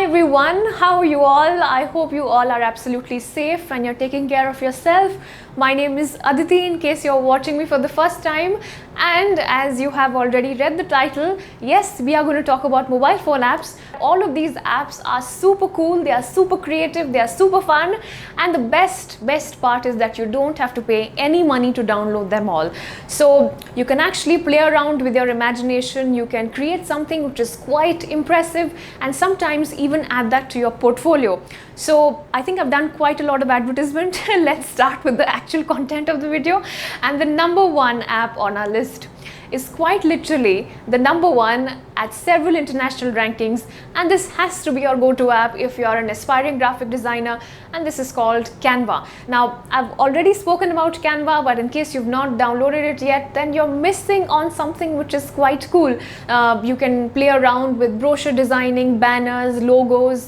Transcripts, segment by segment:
everyone, how are you all? I hope you all are absolutely safe and you're taking care of yourself. My name is Aditi in case you're watching me for the first time, and as you have already read the title, yes, we are going to talk about mobile phone apps. All of these apps are super cool, they are super creative, they are super fun, and the best part is that you don't have to pay any money to download them all. So you can actually play around with your imagination, you can create something which is quite impressive and sometimes even add that to your portfolio. So I think I've done quite a lot of advertisement. Let's start with the actual content of the video. And the number one app on our list is quite literally the number one at several international rankings, and this has to be your go-to app if you are an aspiring graphic designer, and this is called Canva. Now, I've already spoken about Canva, but in case you've not downloaded it yet, then you're missing on something which is quite cool. You can play around with brochure designing, banners, logos,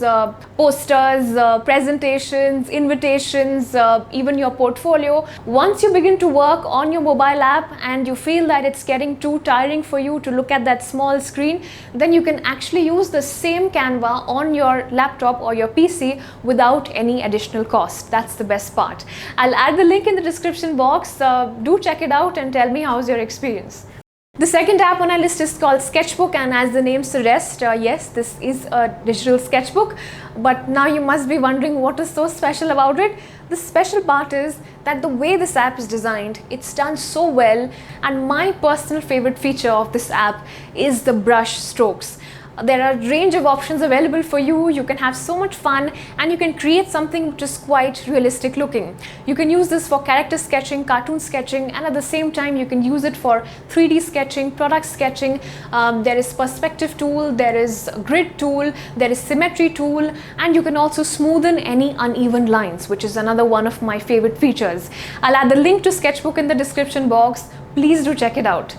posters, presentations, invitations, even your portfolio. Once you begin to work on your mobile app and you feel that it's getting too tiring for you to look at that small screen, then you can actually use the same Canva on your laptop or your PC without any additional cost. That's the best part. I'll add the link in the description box. Do check it out and tell me how's your experience. The second app on our list is called SketchBook, and as the name suggests, yes, this is a digital sketchbook. But now you must be wondering what is so special about it. The special part is that the way this app is designed, it's done so well, and my personal favorite feature of this app is the brush strokes. There are a range of options available for you. You can have so much fun and you can create something which is quite realistic looking. You can use this for character sketching, cartoon sketching, and at the same time you can use it for 3D sketching, product sketching. There is perspective tool, there is grid tool, there is symmetry tool, and you can also smoothen any uneven lines, which is another one of my favorite features. I'll add the link to SketchBook in the description box. Please do check it out.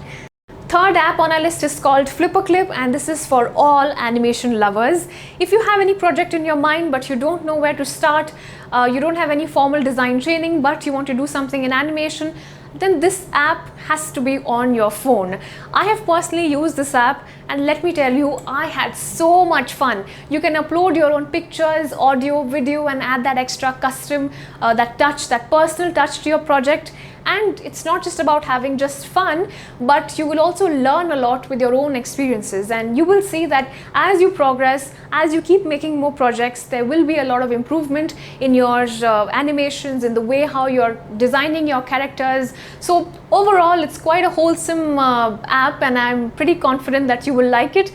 Third app on our list is called Flipaclip, and this is for all animation lovers. If you have any project in your mind but you don't know where to start, you don't have any formal design training but you want to do something in animation, then this app has to be on your phone. I have personally used this app, and let me tell you, I had so much fun. You can upload your own pictures, audio, video, and add that extra custom, that personal touch to your project. And it's not just about having just fun, but you will also learn a lot with your own experiences, and you will see that as you progress, as you keep making more projects, there will be a lot of improvement in your animations, in the way how you're designing your characters. So overall, it's quite a wholesome app, and I'm pretty confident that you will like it.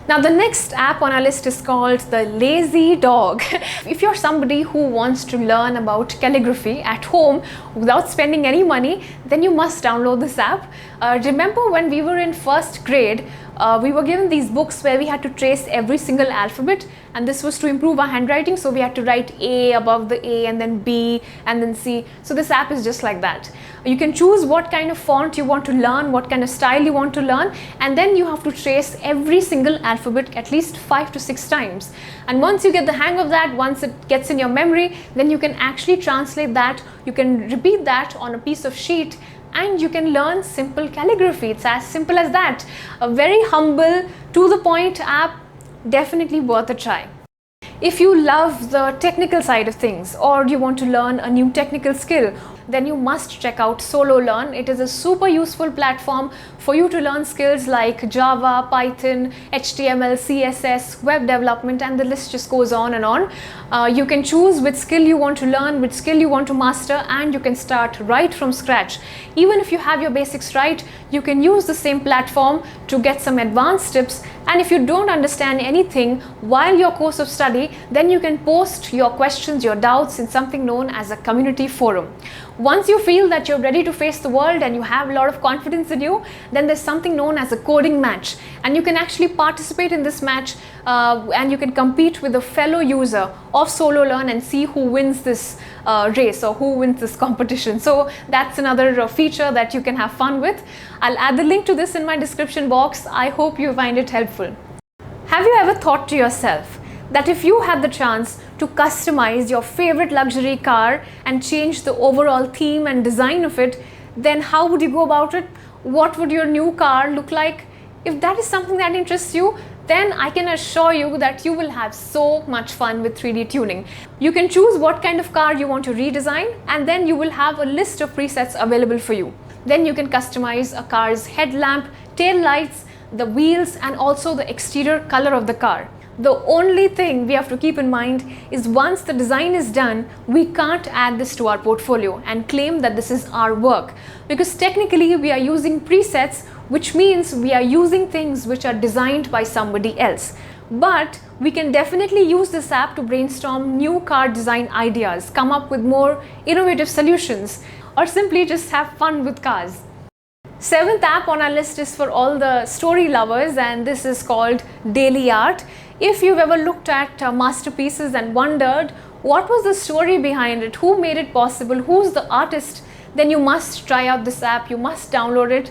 Now, the next app on our list is called the LazyDog. If you're somebody who wants to learn about calligraphy at home without spending any money, then you must download this app. Remember when we were in first grade, we were given these books where we had to trace every single alphabet, and this was to improve our handwriting. So we had to write A above the A, and then B, and then C. So this app is just like that. You can choose what kind of font you want to learn, what kind of style you want to learn, and then you have to trace every single alphabet at least 5 to 6 times. And once you get the hang of that, once it gets in your memory, then you can actually translate that, you can repeat that on a piece of sheet, and you can learn simple calligraphy. It's as simple as that. A very humble, to the point app, definitely worth a try. If you love the technical side of things, or you want to learn a new technical skill, then you must check out Sololearn. It is a super useful platform for you to learn skills like Java, Python, HTML, CSS, web development, and the list just goes on and on. You can choose which skill you want to learn, which skill you want to master, and you can start right from scratch. Even if you have your basics right, you can use the same platform to get some advanced tips. And if you don't understand anything while your course of study, then you can post your questions, your doubts in something known as a community forum. Once you feel that you're ready to face the world and you have a lot of confidence in you, then there's something known as a coding match, and you can actually participate in this match and you can compete with a fellow user of Sololearn and see who wins this race or who wins this competition. So that's another feature that you can have fun with. I'll add the link to this in my description box. I hope you find it helpful. Have you ever thought to yourself that if you had the chance to customize your favorite luxury car and change the overall theme and design of it, then how would you go about it? What would your new car look like? If that is something that interests you, then I can assure you that you will have so much fun with 3D tuning. You can choose what kind of car you want to redesign, and then you will have a list of presets available for you. Then you can customize a car's headlamp, tail lights, the wheels, and also the exterior color of the car. The only thing we have to keep in mind is once the design is done, we can't add this to our portfolio and claim that this is our work, because technically we are using presets, which means we are using things which are designed by somebody else. But we can definitely use this app to brainstorm new car design ideas, come up with more innovative solutions, or simply just have fun with cars. 7th app on our list is for all the story lovers, and this is called DailyArt. If you've ever looked at masterpieces and wondered what was the story behind it, who made it possible, who's the artist, then you must try out this app, you must download it.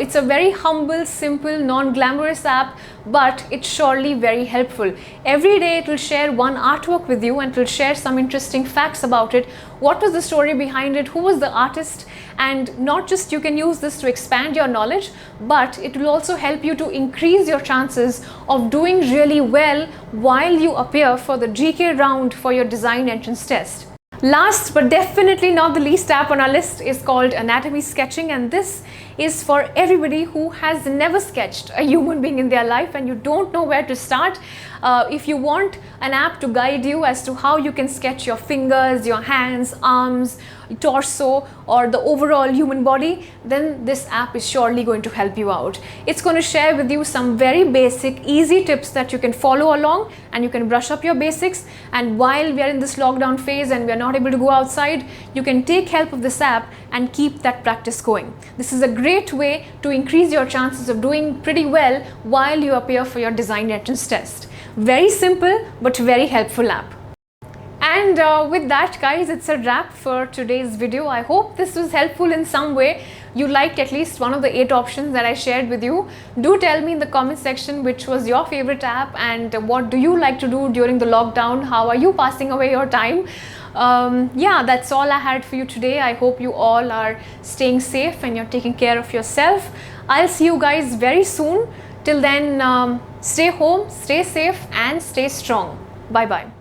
It's a very humble, simple, non-glamorous app, but it's surely very helpful. Every day it will share one artwork with you and it will share some interesting facts about it. What was the story behind it, who was the artist, and not just you can use this to expand your knowledge, but it will also help you to increase your chances of doing really well while you appear for the GK round for your design entrance test. Last but definitely not the least app on our list is called Anatomy Sketching, and this is for everybody who has never sketched a human being in their life and you don't know where to start. If you want an app to guide you as to how you can sketch your fingers, your hands, arms, torso, or the overall human body, then this app is surely going to help you out. It's going to share with you some very basic, easy tips that you can follow along and you can brush up your basics. And while we are in this lockdown phase and we are not able to go outside, you can take help of this app and keep that practice going. This is a great way to increase your chances of doing pretty well while you appear for your design entrance test. Very simple but very helpful app. And with that, guys, it's a wrap for today's video. I hope this was helpful in some way. You liked at least one of the 8 options that I shared with you. Do tell me in the comment section which was your favorite app and what do you like to do during the lockdown. How are you passing away your time? Yeah, that's all I had for you today. I hope you all are staying safe and you're taking care of yourself. I'll see you guys very soon. Till then, stay home, stay safe, and stay strong. Bye bye.